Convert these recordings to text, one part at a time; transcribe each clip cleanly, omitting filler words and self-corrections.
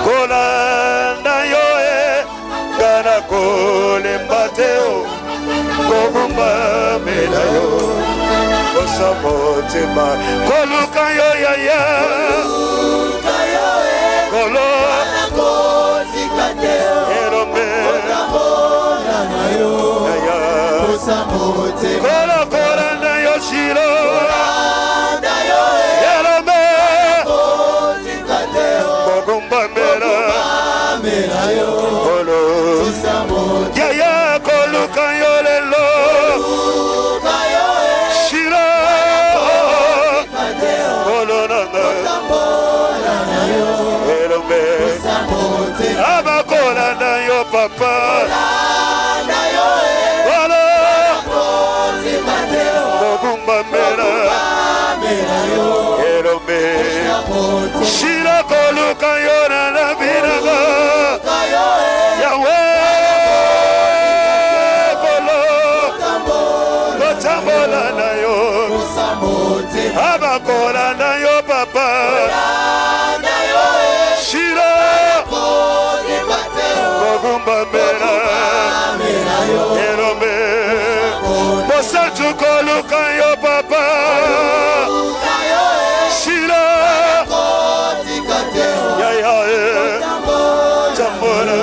Kolanda yoe kana kole mateo kogumba melayo kosabote ma koluka yo ya ya kolo kosikateo erome yo ya kosabote kolo kolanda yo shiro Yaya koluka yolelo Shira kolonanga Elome Abakolanda yo papa Wala Kogumba mera Elome Shira koluka yolala binaga Yahweh Abakola na yo papa Shira Kogumba mera Erome Bosantu koluka yo papa Shira Yaya Tambora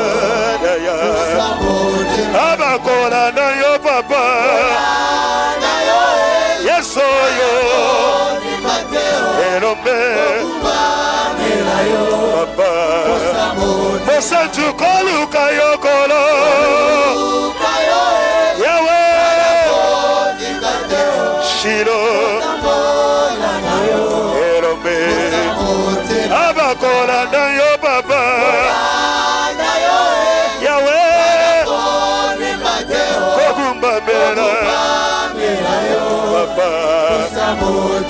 Yaya Abakola na yo papa Yeso yo Papa Bosantu koluka yo kolo Yahweh Shiro Erome Abakola na yo papa Yahweh Kogumba mera Papa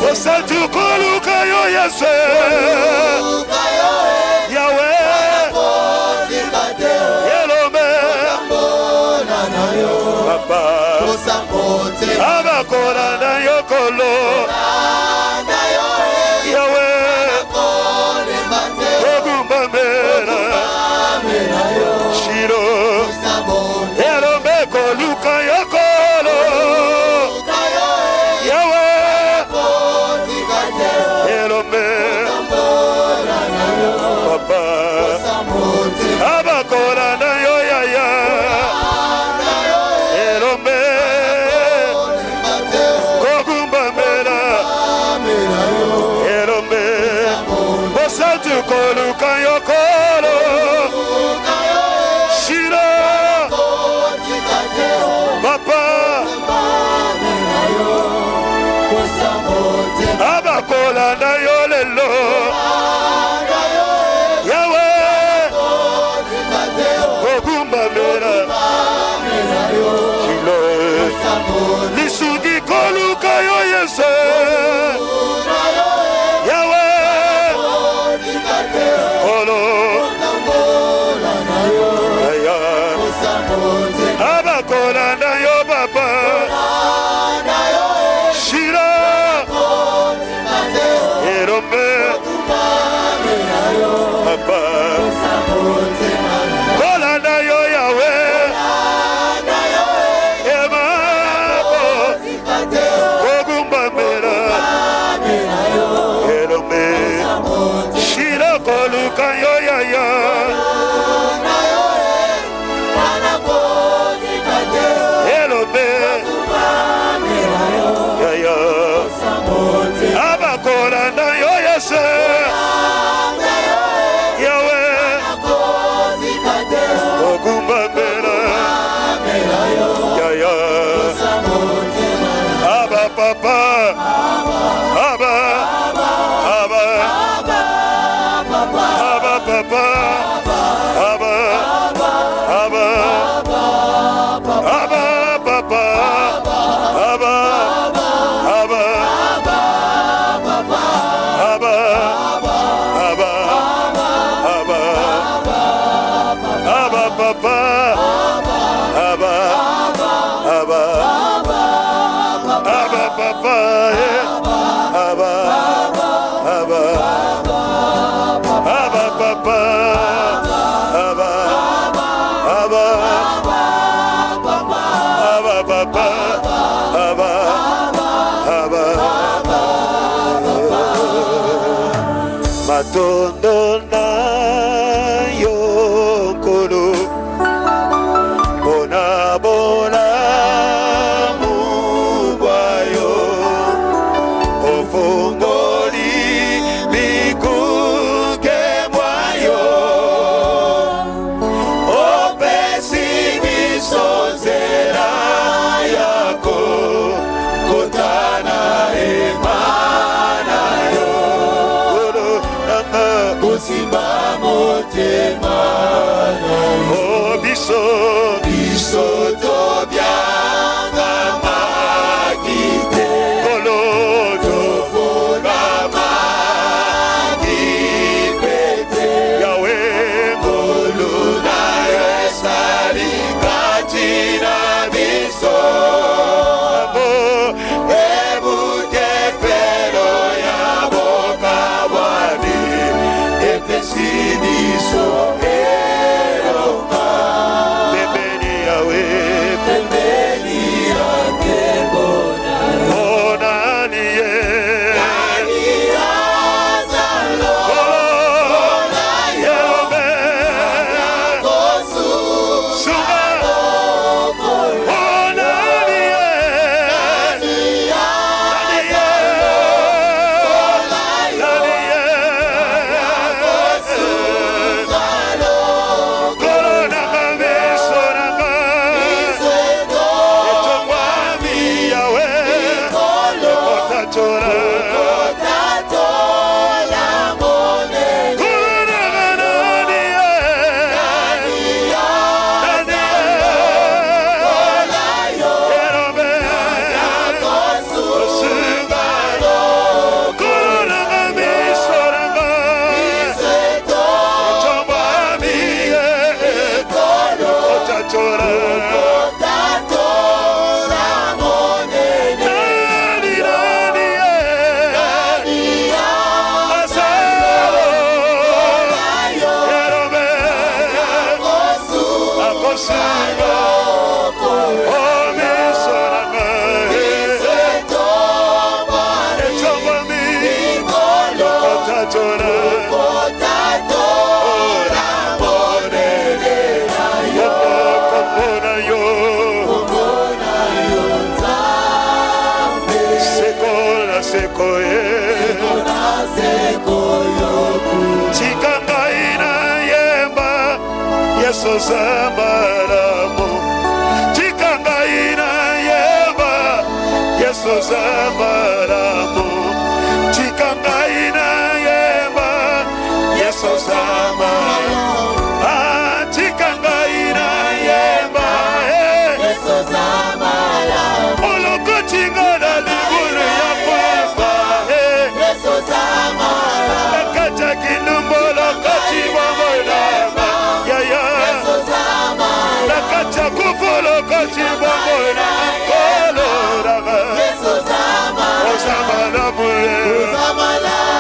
Bosantu koluka yo yase Yahweh Elome Papa Abakola na yo kolo Yahweh Kogumba mera Shiro Elome koluka yo kolo Papa Abakola na yo yaya Elome Kogumba mera Elome Bosantu koluka yo kolo Shira Papa Abakola na yo lelo Nisugi koluka yo yese Yahweh Kolo Abakola na yo papa Shira Erome Papa Kola na yo Yahweh Koluka yo ya ya Elome Ya ya Abakola na yo yase Yahweh Kogumba mera Ya ya Aba papa Aba Papa Abba Abba Abba Papa Abba Abba Abba Abba Abba Abba Papa Abba Abba Abba Papa Abba Abba matondo na yo nkulu bona bolamu bwayo ofungoli bikuke bwayo opesi bisonzera yako kotana emana yo kusimba motema oh biso tobyanga magite kolodo bogama gipete yawe ngoluna yesali katina biso ebuke pero ya boka wani epesidiso Zamaramu Chikangaina yeba Yeso zamaramu Chikangaina yeba Yeso zamaramu Chikangaina yeba Yeso zamaramu Oloko chingada liguru ya kweba Yeso zamaramu Akacha kinumbolo kachibamona Kufolo kachibamona kolorama Yeso zamalamu Ozamalamu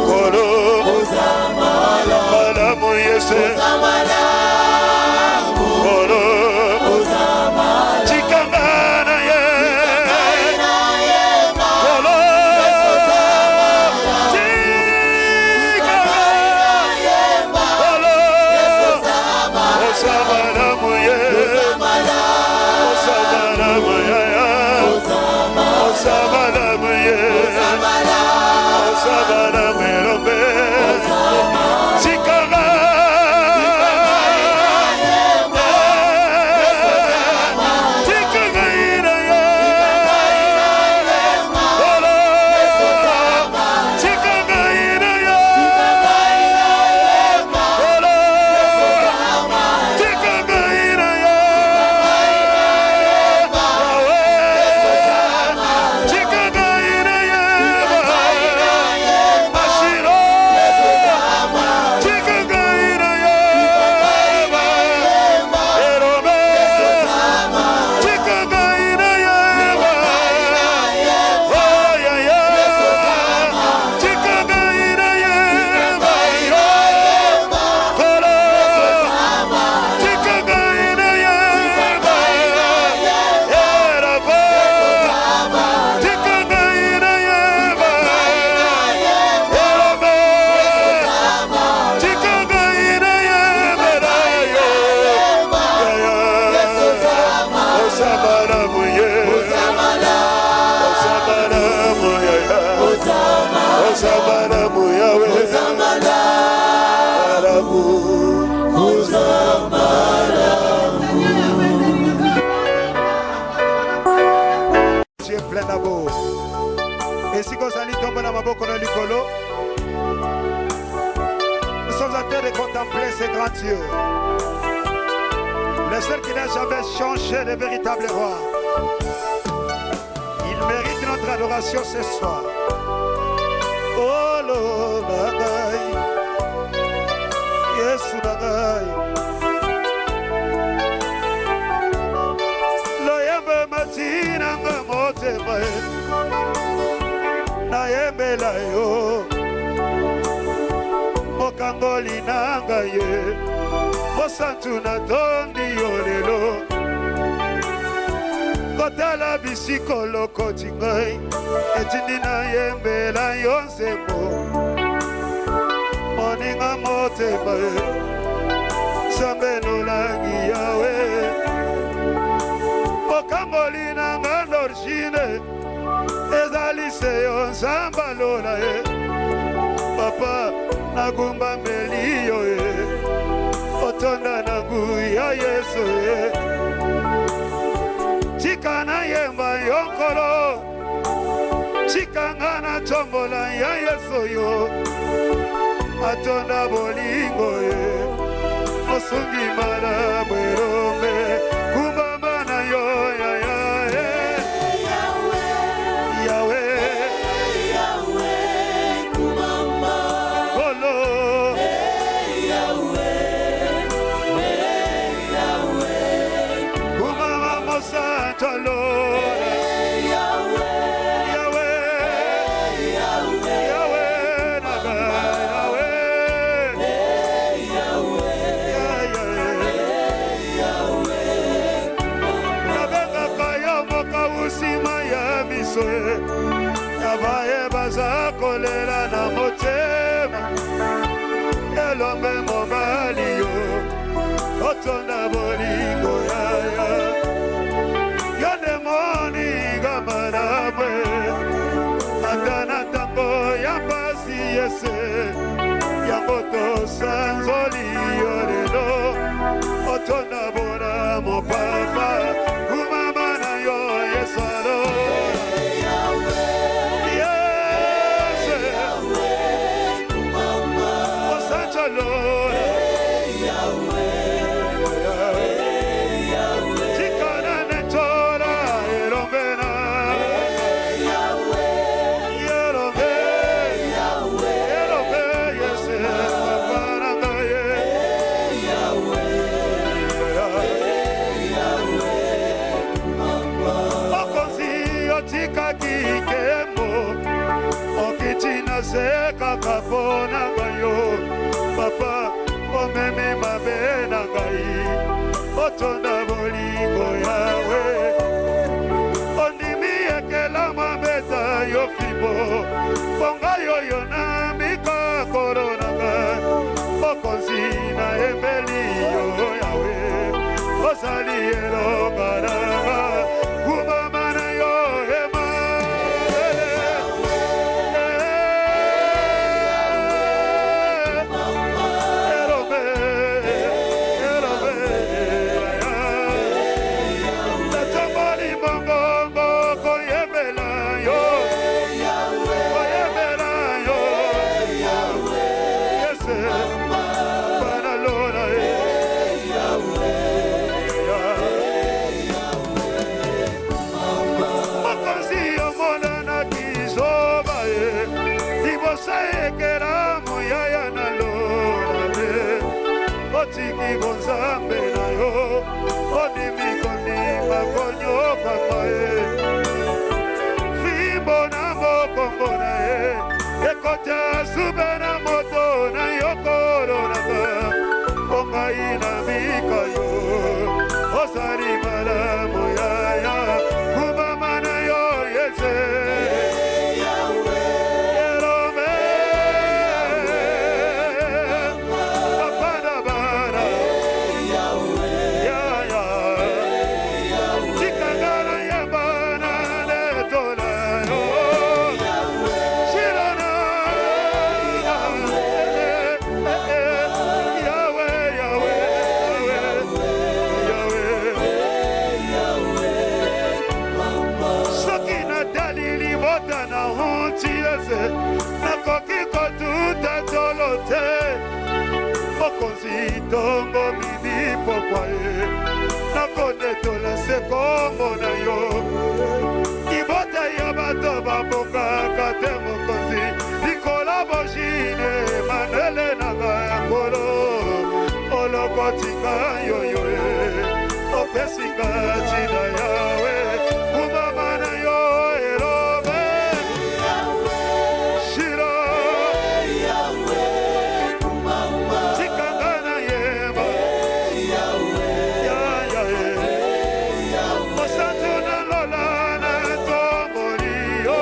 Kolo Ozamalamu Yesu Ozamalamu Kolo Ozamalamu Chikangana ye Kolo Yesu zamalamu Chikangana ye Kolo Yesu zamalamu Ozamalamu Chikanga Nous sommes en train de contempler ces grands dieux. Le seul qui n'a jamais changé, le véritable roi. Il mérite notre adoration ce soir. Oh Lord, Yesu Nagai. Loyembe matina ngamote mae. Naembe la yo. Mokangoli nanga ye. Mosantu na tondi yolelo. Kotala bisiko loko tingai. Etindi naembe la yonzemo. Moninga motema Sambe nolangi yawe Okamboli nanga norjine Ezali seyo nzamba lola Papa nagumba meliyo Otonda nagu ya Yesu Chika na yemba yonkolo Chika ngana chombola ya Yesu yo Atonda bolingo Osungi mala bwerome Kumbamba na yo ya ya Yahweh Yahweh Kumamba Olo Yahweh Kumamba Mosanto lo Yabaye baza kolela na motema Elombe mobali yo Otonda bolingo ya Yo demoni gamarabwe Atana tango ya pasi yese Ya moto sanzoli yo lelo Otonda bona mopapa Kumama na yo yesalo Seka kapona gayo Papa omeme mabe na gai Otonda bolingo yawe Ondimi ekela mabeta yo fibo Ponga yo na mika korona ga Okonzi na embeli yo yawe Osali elo karaga Kumama na yo ema Otiki gonzambe na yo Odimi kondima konyoka mae Fimbo na mokongo na Ekota sube na moto na yo korona Konga ina mika yo Osari malamu ya Kumama na yo yese te mokonzi tongo midi pokwa ye nakondetola se kombo na yo libota ya bato babokaka te mokonzi likolo bojine manele nanga ya ngolo olokotika yoyo opesinga tina yawe kumama na yo erobe shiro tikanga na yeba mosantu na lola na tomoli yo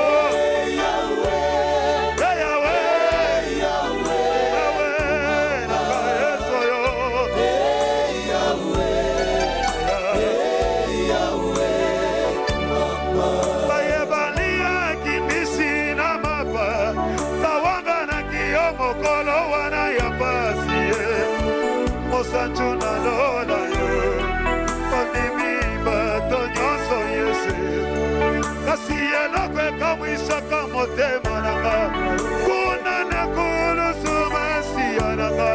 Mosanchuna lola yo ondimi bato nyonso yese kasi eloko ekamwisaka motema nanga kuna nakulusu masiya nanga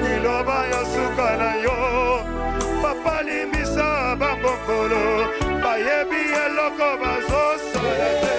liloba ya suka na yo bapalimbisa bambokolo bayebi eloko bazosala te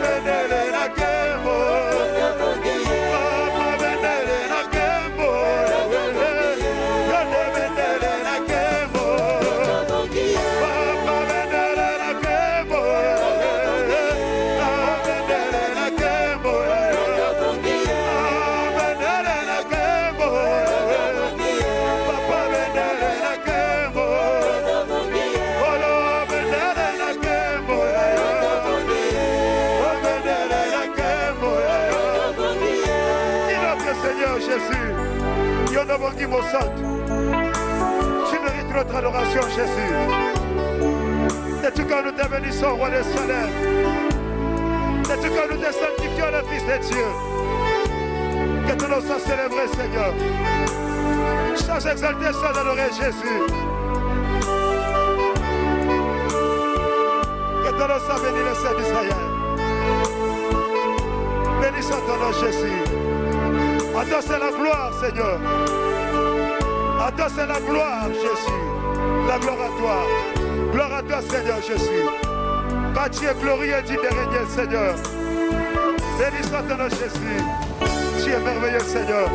Bendele Tu mérites notre adoration, Jésus. Et tout comme nous te bénissons, roi des soleils. Et tout comme nous te sanctifions, le Fils de Dieu. Que ton nom soit célébré, Seigneur. Sans exalter, sans adorer Jésus. Que ton nom soit béni, le Seigneur d'Israël. Bénissons ton nom, Jésus. À toi c'est la gloire, Seigneur. À toi c'est la gloire, Jésus. La gloire à toi. Gloire à toi, Seigneur Jésus. Quand tu es glorieux, tu es régné, Seigneur. Bénissons ton nom, Jésus. Tu es merveilleux, Seigneur.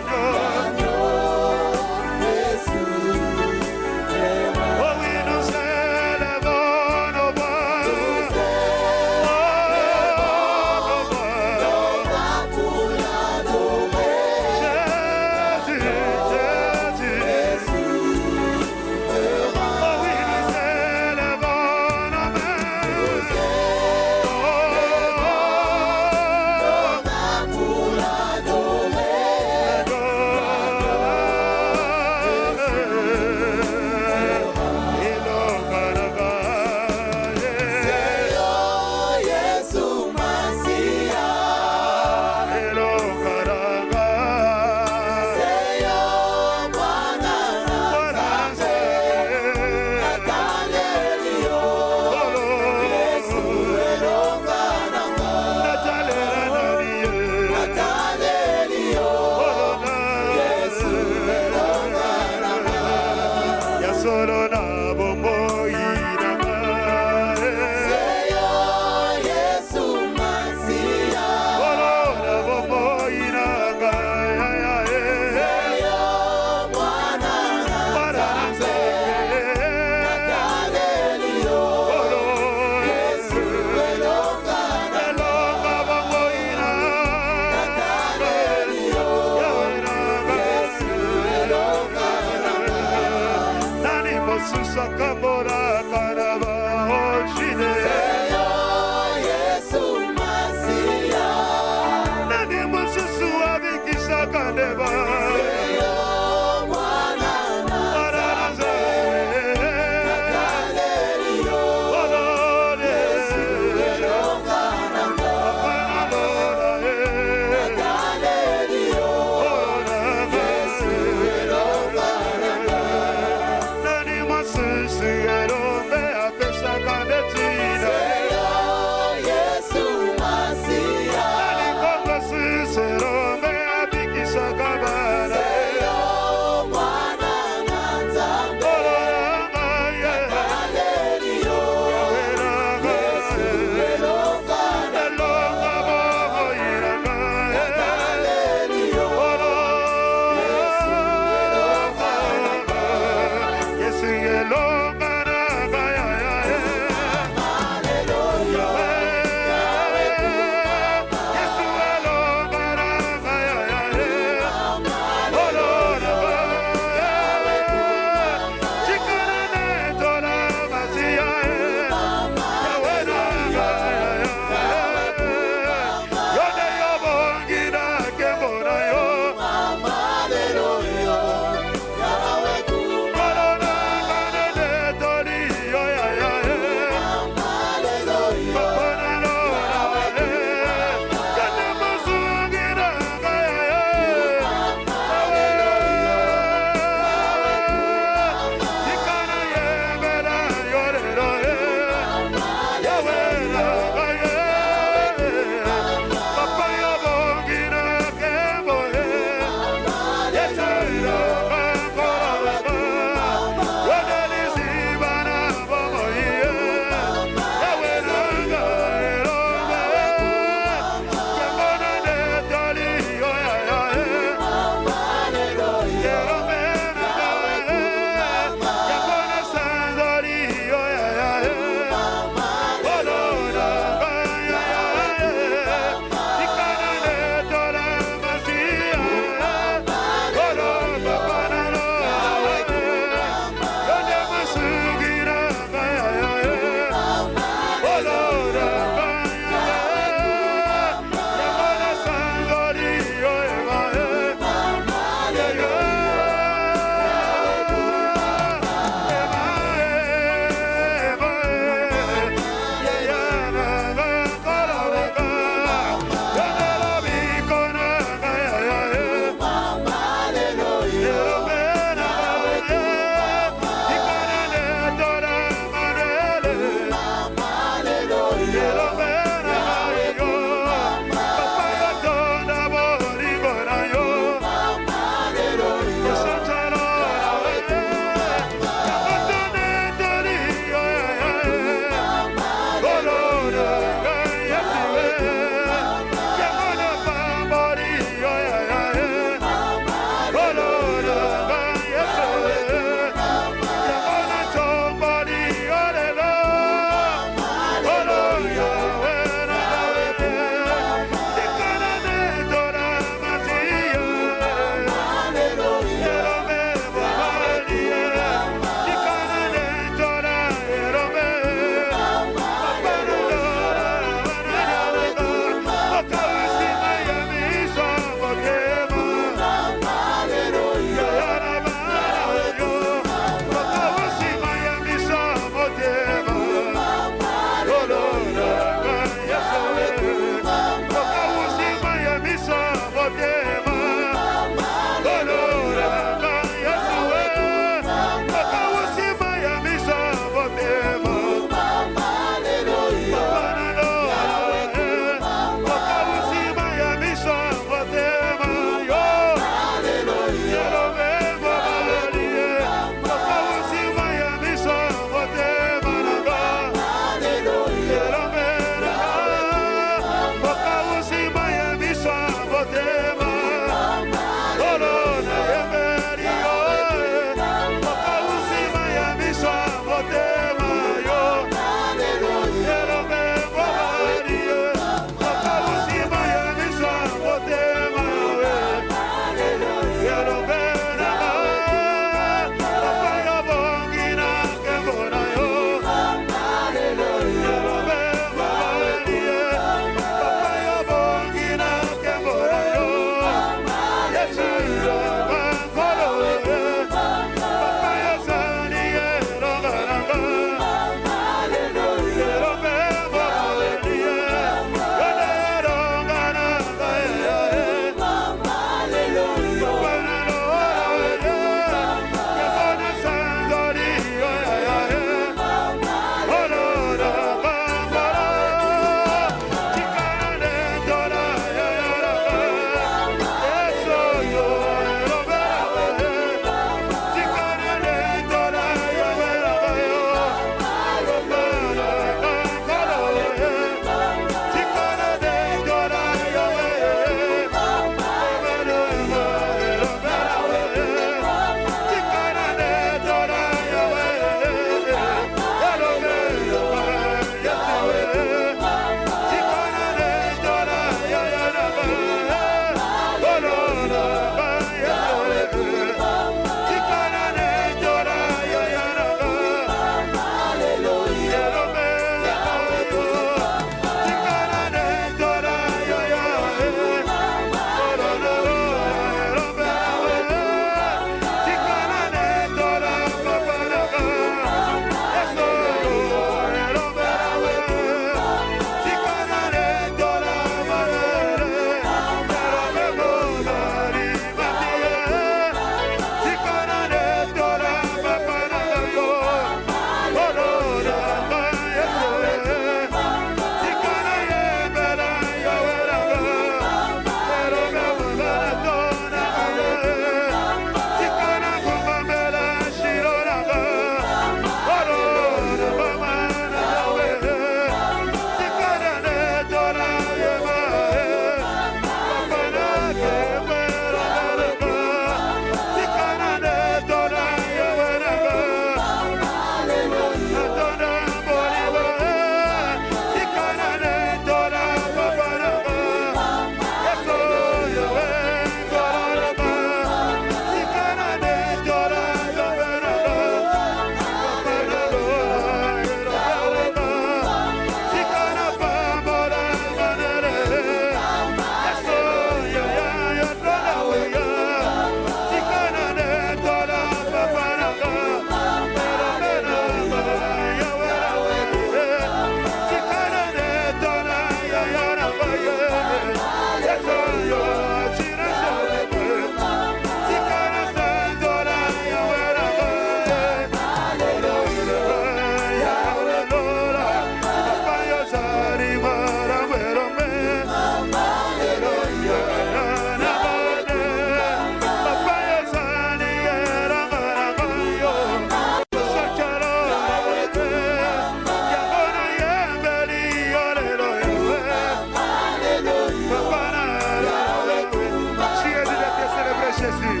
Jésus.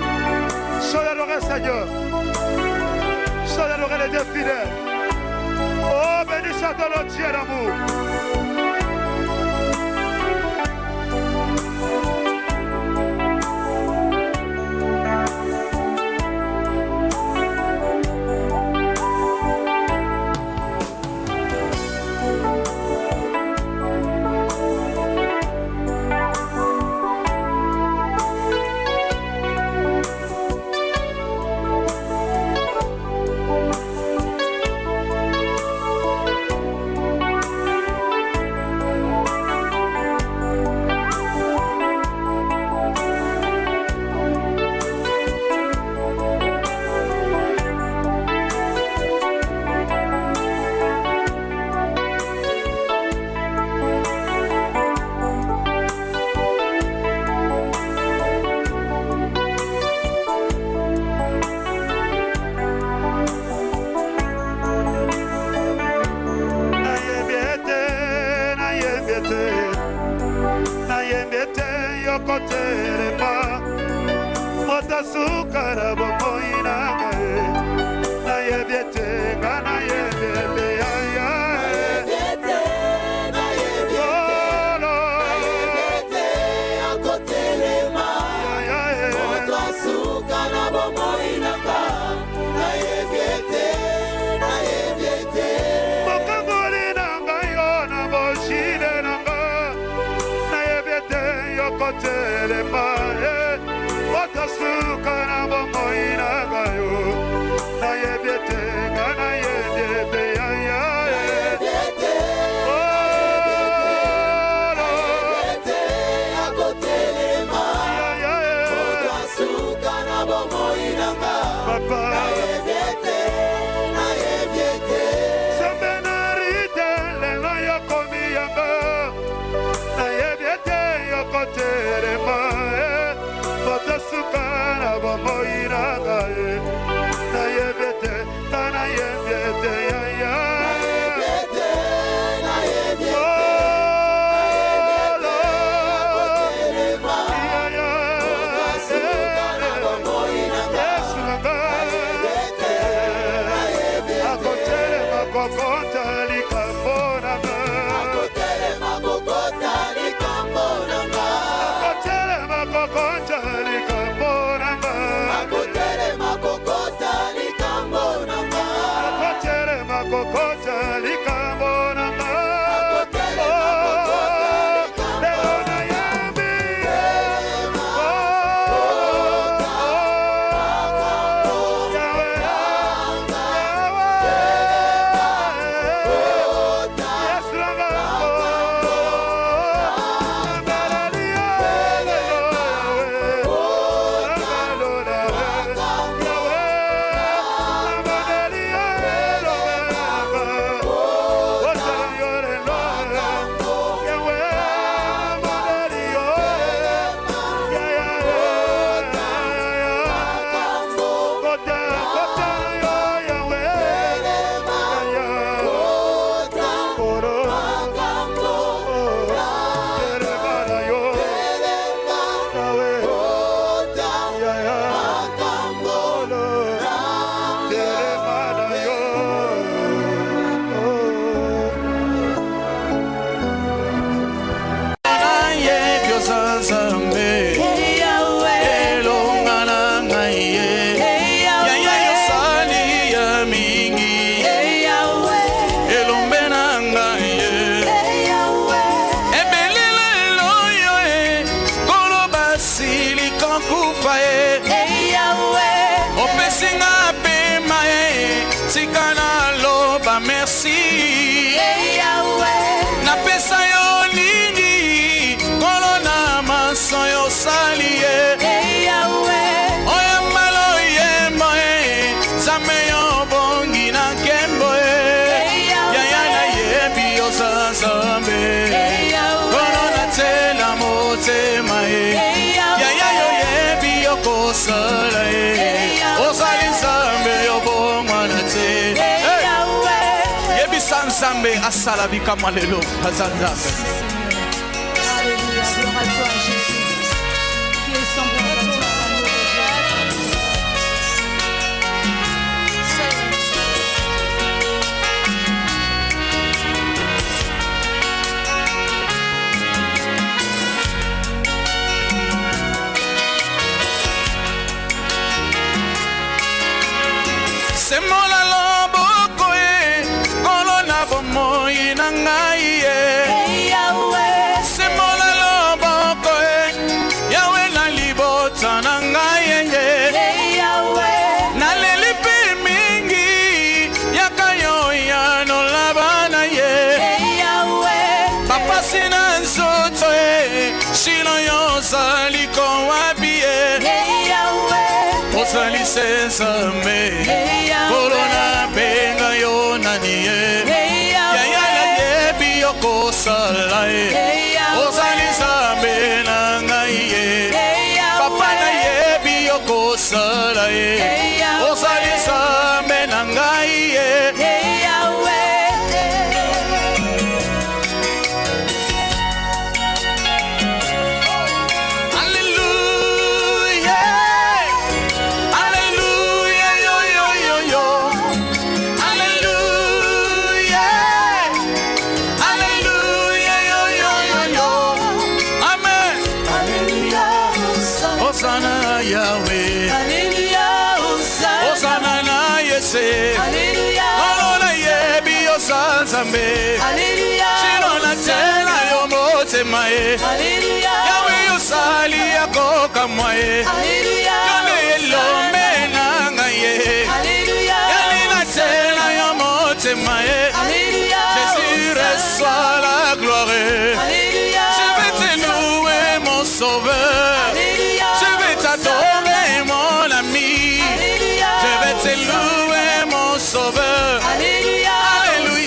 Sois adoré, Seigneur. Sois adoré, les dieux fidèles. Oh, béni soit ton Dieu d'amour. Nzambe asala bikama lelo Nzambe. Alléluia, gloire à toi Jésus, qui est semblable à toi, l'amour de Dieu. semola loboko kolona bomoi na ngai semola loboko yawe na libota na ngai na lelipi mingi yakayo ya no labana papa sina nzoto shino yo zaliko wabie Osali sesame Corona benga yo naniye Ya yebi yo kosalae Osali same na ngaiye Papa na yebi yo kosalae Osali same na ngaiye Yawe yosali yako kamwae Yole yelome na ngaye Yalina tena yomote mae Jésus reçoit la gloire Je vais te louer mon sauveur Je vais t'adorer mon ami Je vais te louer mon sauveur Alléluia, Alléluia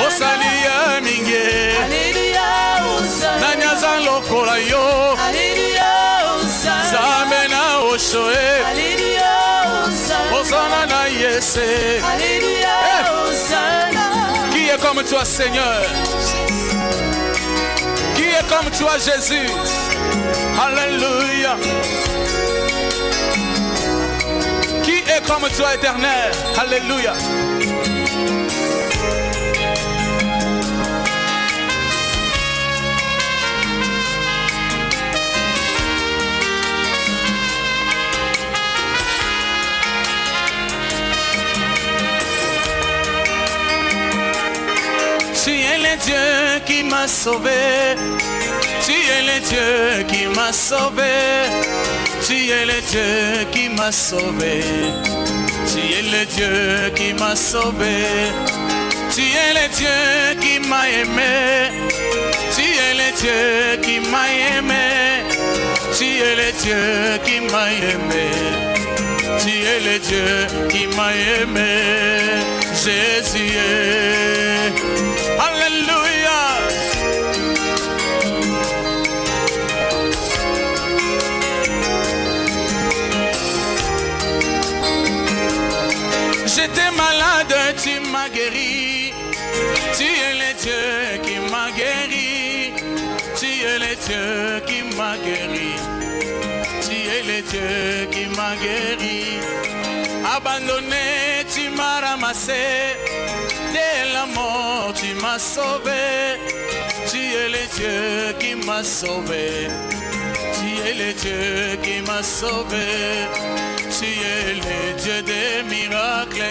Osalia minge Nanyaza lokola yo Zamena oshoe Osana na yese Qui est comme toi Seigneur? Qui est comme toi Jésus? Alléluia. Qui est comme toi Éternel? Alléluia. Tu es le Dieu qui m'a sauvé. Tu es le Dieu qui m'a sauvé. Tu es le Dieu qui m'a sauvé. Tu es le Dieu qui m'a sauvé. Tu es le Dieu qui m'a aimé. Tu es le Dieu qui m'a aimé. Tu es le Dieu qui m'a aimé. Tu es le Dieu qui m'a aimé. Jésus. Alléluia. J'étais malade, tu m'as guéri. Tu es le Dieu qui m'a guéri. Tu es le Dieu qui m'a guéri. Tu es le Dieu qui m'a guéri. Abandonné, tu m'as ramassé. Dès la mort, tu m'as sauvé. Tu es le Dieu qui m'a sauvé. Tu es le Dieu qui m'a sauvé. Tu es le Dieu des miracles.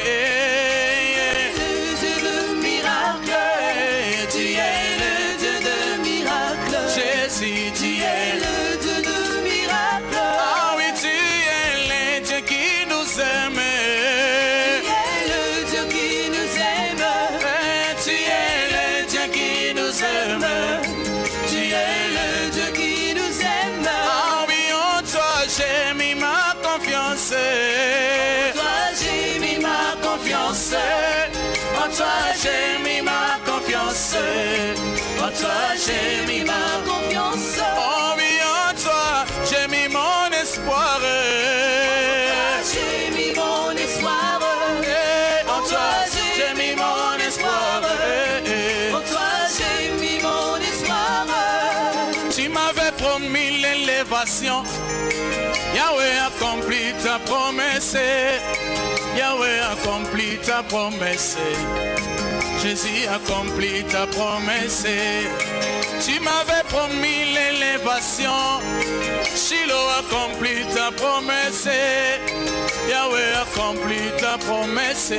Le Dieu de miracles. Tu es le Dieu de miracles. Jésus, tu es le Dieu de miracles. Ah oui, tu es le Dieu qui nous aime. Tu es le Dieu qui nous aime. Tu es le Dieu qui nous aime. Tu es le Dieu qui nous aime. Ah oui, en toi j'ai mis ma confiance. En toi j'ai mis ma confiance. En toi j'ai mis ma confiance. En toi j'ai mis ma confiance. Oh oui, en toi j'ai mis mon espoir. l'élévation. Yahweh accomplit ta promesse. Yahweh accomplit ta promesse. Jésus accomplit ta promesse. Tu m'avais promis l'élévation. Shiloh accomplit ta promesse. Yahweh accomplit ta promesse.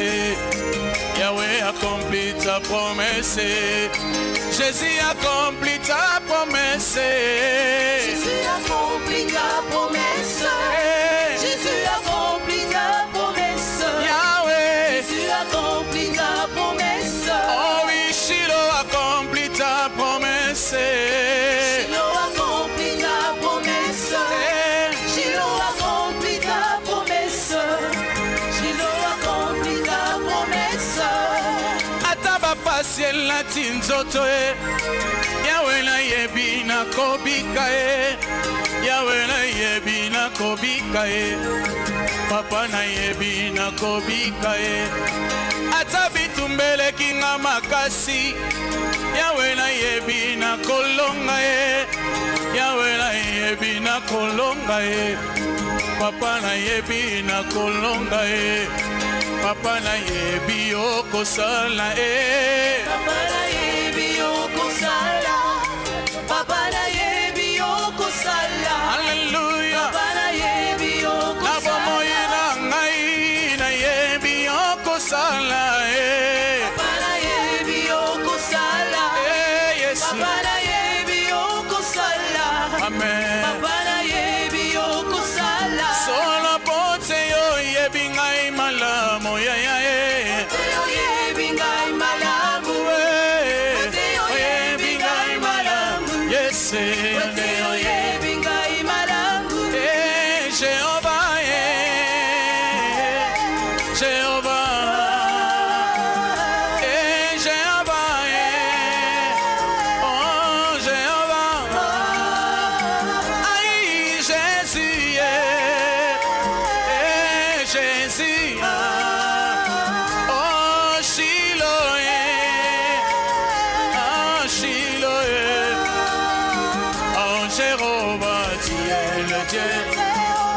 Yahweh accomplit ta promesse. Jésus accomplit ta promesse. Jésus accomplit ta promesse. Jésus accomplit ta promesse. Yahweh. Jésus accomplit ta promesse. Oh oui, Shiloh accomplit ta promesse. Shiloh accomplit ta promesse. Shiloh accomplit ta promesse. Shiloh accomplit ta promesse. Ataba pasiel la tinzoto e. Yahweh na yebi na kobika e. Yahweh na yebi na kobika e. Papa na yebi na kobika e. Atabi tumbele kinga makasi. Yahweh na yebi na kolonga e. Yahweh na yebi na kolonga e. Papa na yebi na kolonga e. Papa na yebi okosala e. Papa na yebi okosala. Papa na yebi okosala. Hallelujah. Papa na yebi okosala. Na bomoye na ngai na yebi okosala e. Papa na yebi okosala. Yes. Papa na yebi okosala. Amen. Papa na yebi okosala. Solo pote yo yebi ngai malamu ya ya e. Yo yebi ngai malamu. Yo yebi ngai malamu. Yes. Yo yebi ngai malamu. Jehovah Jehovah. Jehovah oh Jehovah. Aïe Jésus Jésus. Oh Shiloh oh Shiloh. Oh Jéhovah, tu es le Dieu.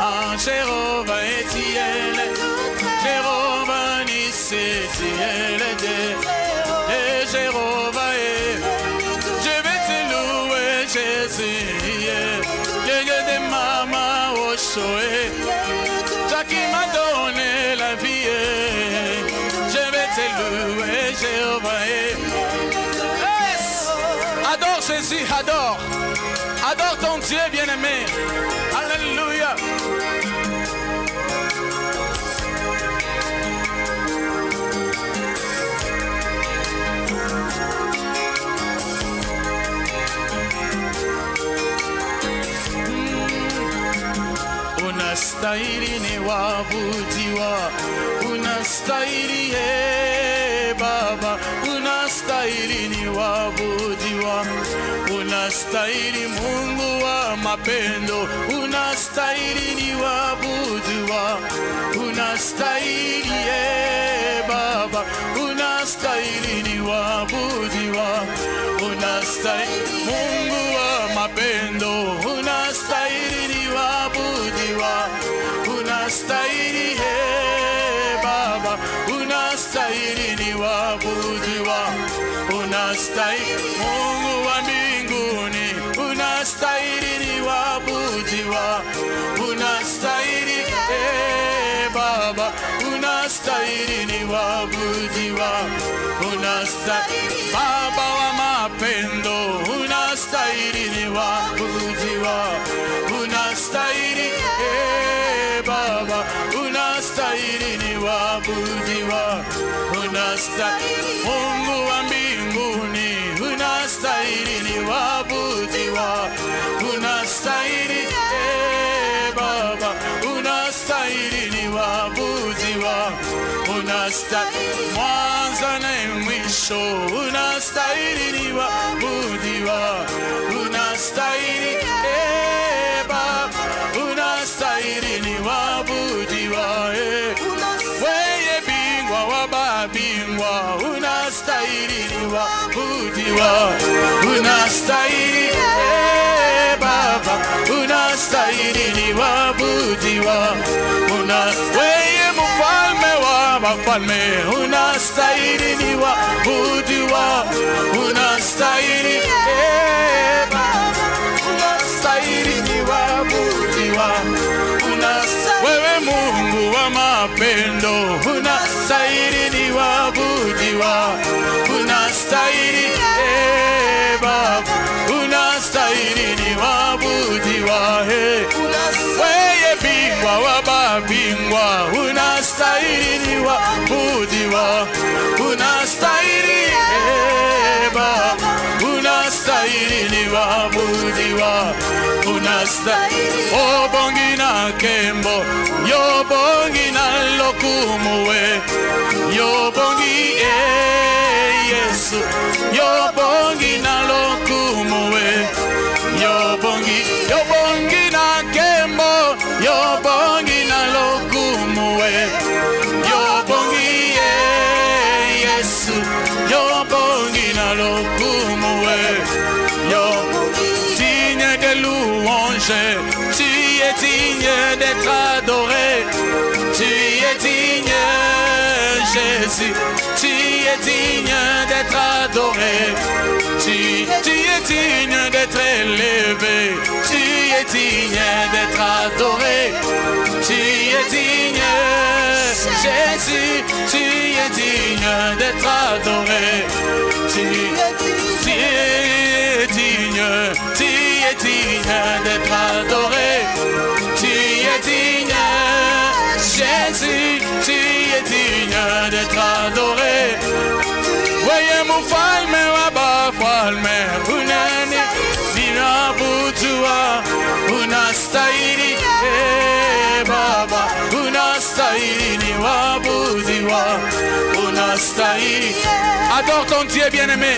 Oh Jéhovah, tu es le Dieu. Jéhovah Nissi, tu es le Dieu. Et Jéhovah, je vais te louer, Jésus. Le Dieu de maman au choix. Toi qui m'as donné la vie. Je vais te louer, Jéhovah. Yes! Adore Jésus, adore. Adore ton Dieu bien-aimé. Alléluia. Unastahili ni waabudiwa. Unastahili Baba. Unastahili ni waabudiwa. Unastahili Mungu wa mapendo. Unastahili ni waabudiwa. Unastahili Baba. Unastahili ni waabudiwa. Unastahili Mungu wa mapendo. Unastahili ni waabudiwa. Unastahili Baba. Unastahili ni waabudiwa. Unastahili Mungu wa mbinguni. Unastahili ni waabudiwa. Unastahili Baba. Unastahili ni waabudiwa. Unastahili Baba wa mapendo. Unastahili ni waabudiwa. Unastahili Baba. Unastahili ni waabudiwa. Unastahili Mungu wa mbinguni. Unastahili ni waabudiwa. Unastahili Baba. Unastahili ni waabudiwa. Unastahili mwanzo na mwisho. Unastahili ni waabudiwa. Unastahili Baba. Unastahili ni waabudiwa. Wewe bingwa wa mabingwa. Unastahili ni waabudiwa. Unastahili Baba. Unastahili unaabudiwa, weye mfalme wa wafalme, unastahili ni waabudiwa, unastahili unastahili ni waabudiwa, wewe Mungu wa mapendo, unastahili ni waabudiwa, unastahili Baba, unastahili ni waabudiwa, weye bingwa wa mabingwa, unastahili ni waabudiwa, unastahili Baba, unastahili ni waabudiwa, unastahili obongi na kembo, yobongi na lokumuwe, yobongi Yesu, yobongi na lokumuwe, yobongi na kembo, yobongi na lokumuwe, yobongi Yesu, yobongi na lokumuwe, digne de louange, tu es digne d'être adoré, tu es digne Jésus, tu es digne d'être adoré, tu es digne d'être élevé, tu es digne d'être adoré, tu es digne Jésus, tu es digne d'être adoré, tu es digne d'être adoré, tu es digne Jésus, tu es digne d'être adoré. Voyez mon falme wa ba falme, unani ninabutua, unastahili Baba, unastahili ni waabudiwa, unastahili. Adore ton Dieu bien-aimé.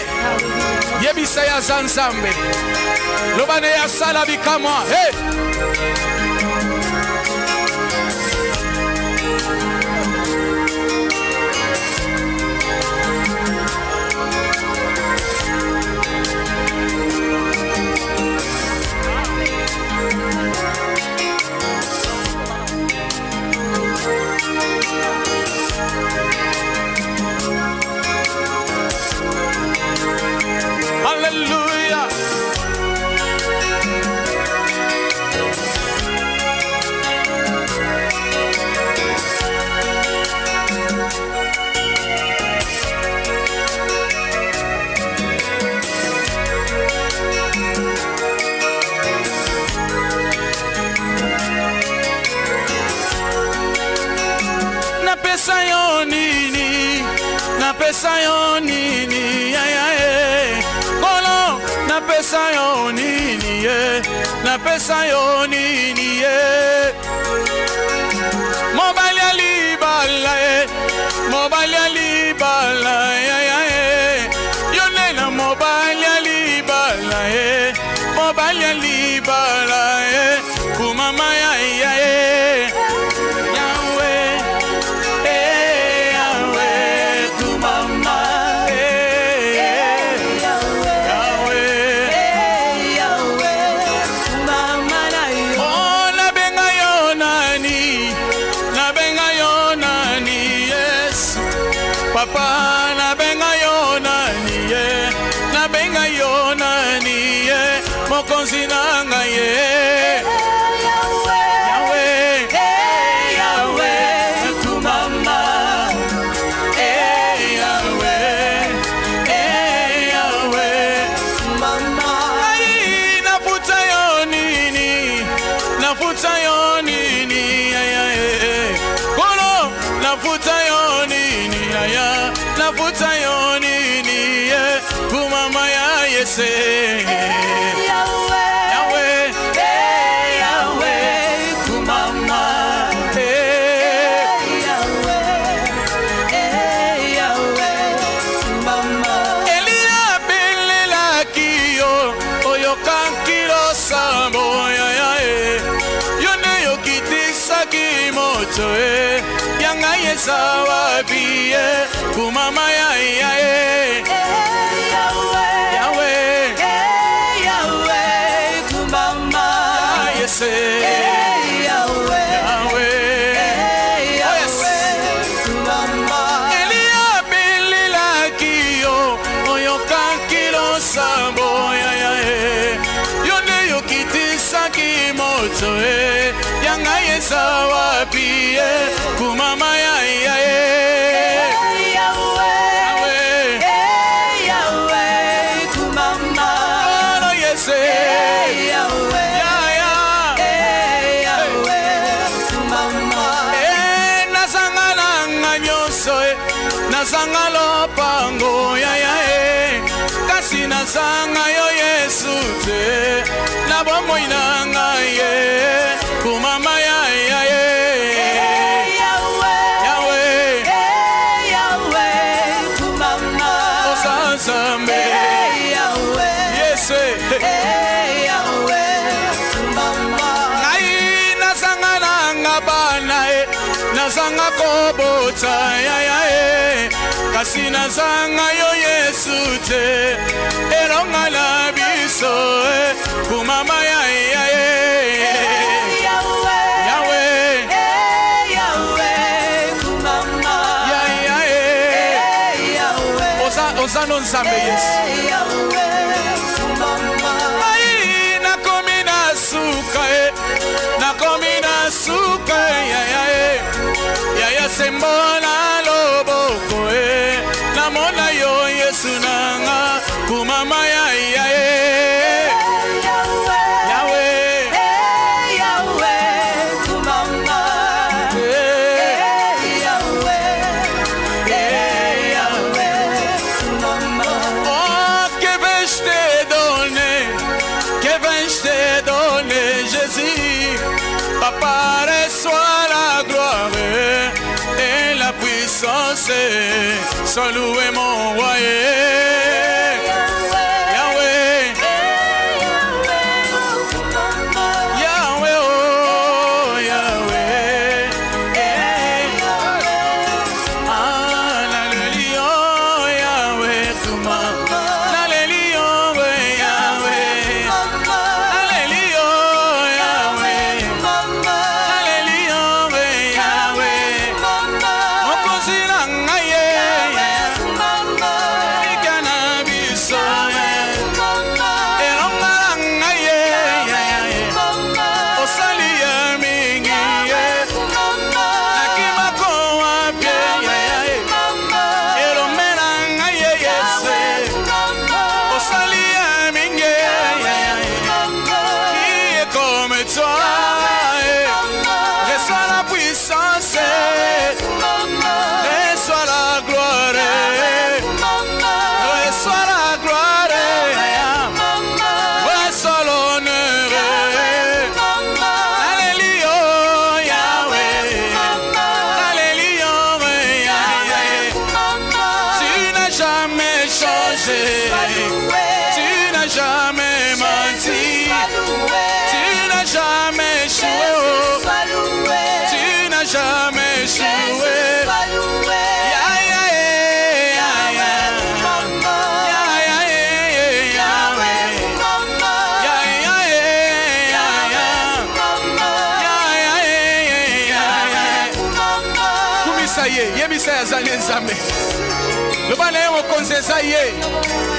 Yebisa ya zanzambe, lobane ya sala bikamwa. Hey! Hallelujah. Napesa yo nini, napesa yo nini, Kolo, napesa yo nini, napesa yo nini, mobile ya libala, mobile ya libala, yonena mobile ya libala, mobile ya libala, kumama ya Papa na benga yo nani mokonzi nanga ye Yahweh Yahweh tu mama Yahweh Yahweh mama ai nafuta yo nini Kolo nafuta yo nini nafuta yo nini kumama ya Yese Yahweh Yahweh kumama Yahweh mama Elia belela kiyo oyo kankiro sambo yone yokitisa kimoto yanga yesawa biye kumama ya Yahweh Yahweh kumama Yese Yahweh moto yanga yesa wapi kumama ya Nasangalo pango ya kasi nasanga yo Yesu te na bomo inanga kumama ya Yahweh kumama osansambe Yes Yahweh kumama ngai nasangana ngabana nasanga kobota ya kasi nasanga yo Yesu te eronga la biso kumama ya Yahweh kumama Yahweh osano nsambe Yesu kumama ai nakomi na suka ya sembola loboko namona yo Yesu nanga kumama ya Yahweh kumama Yahweh kumama oh que vais te donner Jésus papa reçois la gloire et la puissance sois loué mon roi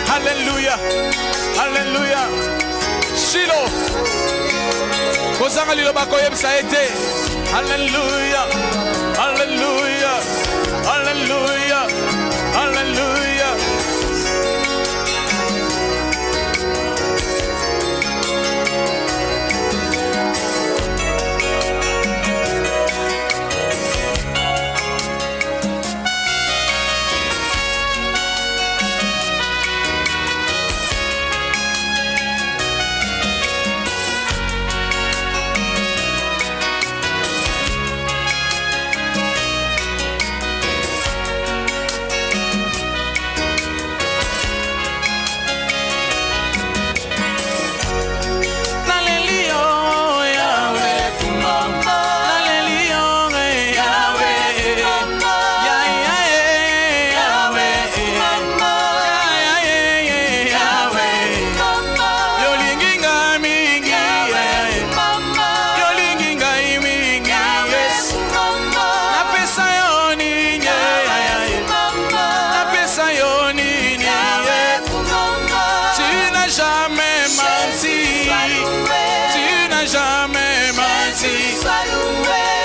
Hallelujah, hallelujah. Shilo. Kozanga lilo bako yebisa ete. Hallelujah, hallelujah, hallelujah, hallelujah. merci.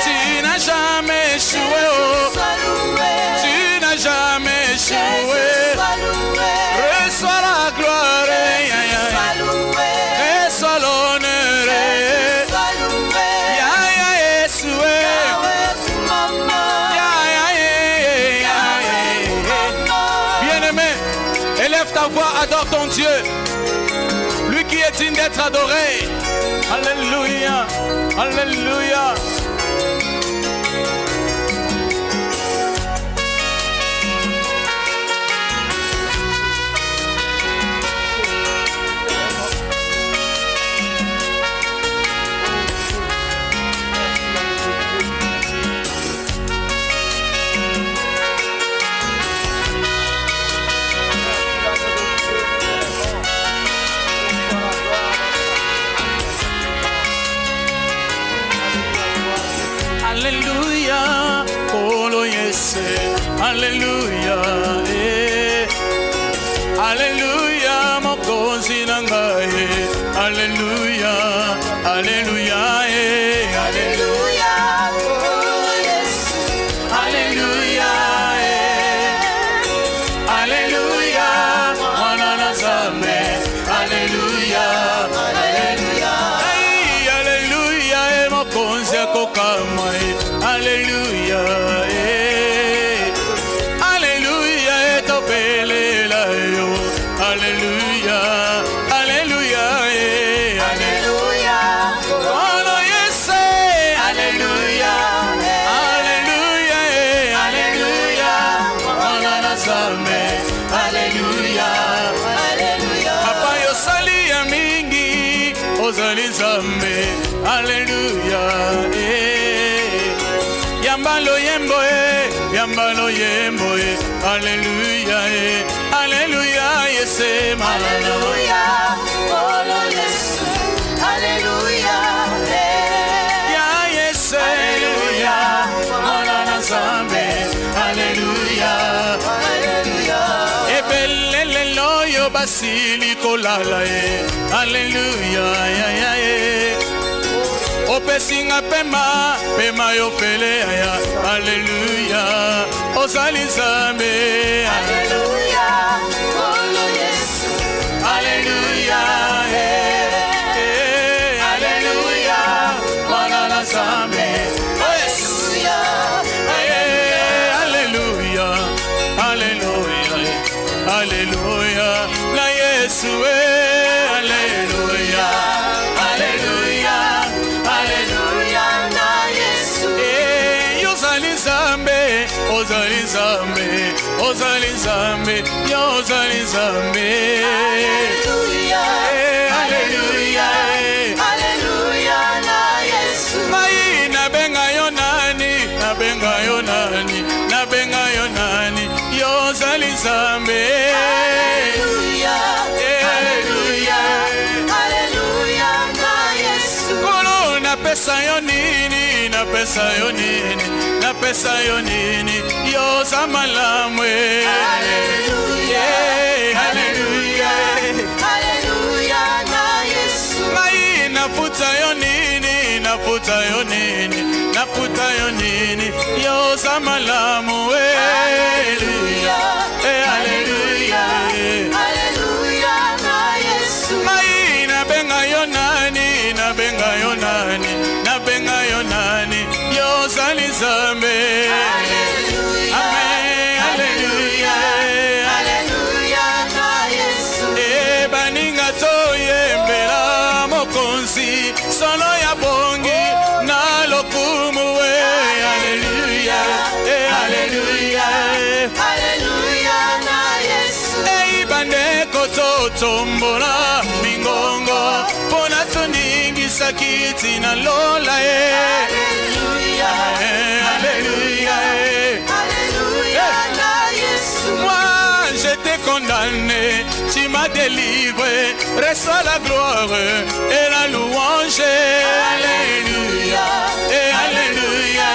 Tu n'as jamais échoué, oh. Tu n'as jamais échoué. Reçois la gloire, reçois l'honneur. Bien-aimé, élève ta voix, adore ton Dieu. Lui qui est digne d'être adoré. Alléluia, alléluia. Alléluia, oh lo yes, alléluia, alléluia, mon kozi nangaye, alléluia, alléluia, alléluia, oh yes, alléluia, alléluia, mwana nazame, alléluia, alléluia, alléluia, mon kozi kokamai. Alléluia, alléluia, topelela yo. Alléluia, alléluia, alléluia. Oh no yes, alléluia, alléluia, alléluia. Mwana nazame, alléluia, alléluia. Papa yo sali ya mingi, ozali zambe, alléluia. Yambalo yembo yembo alléluia, alléluia, yesema, alléluia, oh lo yes, alléluia, ya yes, alléluia, mwana nazambe, alléluia, alléluia, ebelele loyo basili kolala, alléluia, ya ya opesinga pema pema yo pele ya alléluia ozali nzambe alléluia oh yes alléluia alléluia mwana na nzambe alléluia alléluia alléluia alléluia la Yesu alléluia alléluia ozali nzambe ozali nzambe yo ozali nzambe alléluia alléluia alléluia na Yesu mai nabenga yo nani nabenga yo nani nabenga yo nani yo ozali nzambe alléluia alléluia alléluia na Yesu kono napesa yo nini napesa yo nini napesa yo nini yo zamalamu alléluia alléluia alléluia na Yesu mai nafuta yo nini nafuta yo nini nafuta yo nini yo zamalamu alléluia alléluia alléluia na Yesu mai nabenga yo nani nabenga yo nani nabenga yo nani yo ozali nzambe alléluia alléluia alléluia na Yesu baninga toyembela mokonzi solo ya bongi na lokumu alléluia alléluia alléluia na Yesu bandeko totombola mingongo pona toningisa kiti na lola alléluia alléluia alléluia na Yesu moi j'étais condamné tu m'as délivré reçois la gloire et la louange alléluia alléluia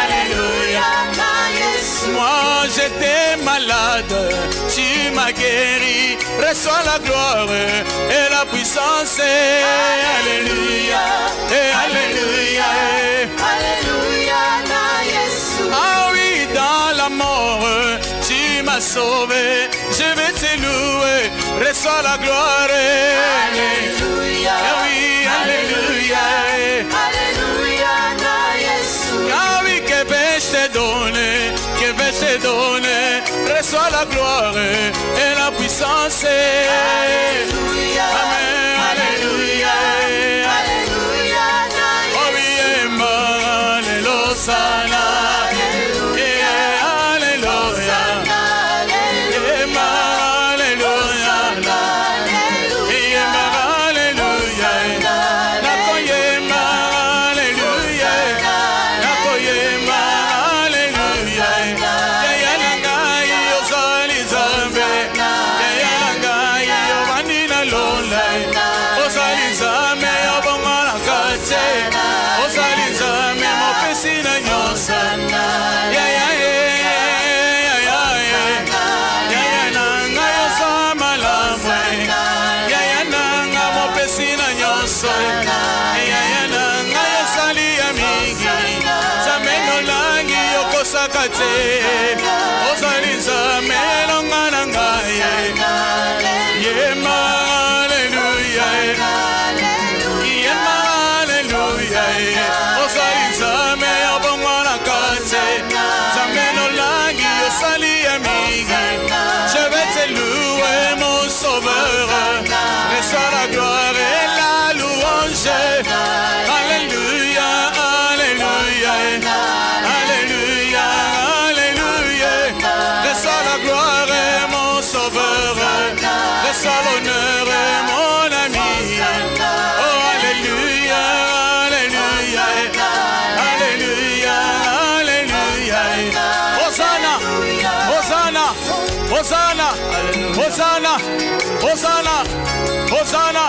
alléluia na Yesu moi j'étais malade tu m'as guéri reçois la gloire et la puissance alléluia alléluia reçois la gloire. Alléluia, Oui, alléluia. Alléluia, na Yesu. Ah oui, que vais-je te donner, que vais-je te donner? Reçois la gloire et la puissance. Alléluia, Amen, alléluia. Alléluia, na Oh Yesu. oui, alléluia, sana. Je vais te louer, mon sauveur. Reçois la gloire et la louange. Alléluia, alléluia, alléluia, alléluia. Reçois la gloire, mon sauveur. Reçois l'honneur, mon ami. Oh, alléluia, alléluia, alléluia, alléluia. Hosanna, Hosanna, Hosanna, Hosanna, Hosanna, Hosanna.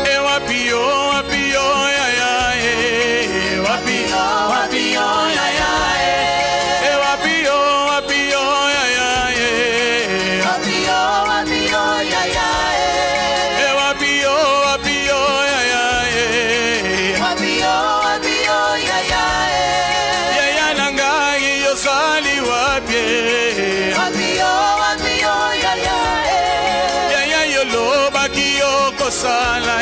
E wapio, wapio, ya ya, e wapio, wapio, ya ya, e wapio, wapio, ya ya, e Wapio, wapio, ya ya, e wapio, wapio, ya ya, e wapio, wapio, ya ya, ya ya nangai yo sali wapie. wapio, wapio, ya ya, Ya ya yo lo bakio kosala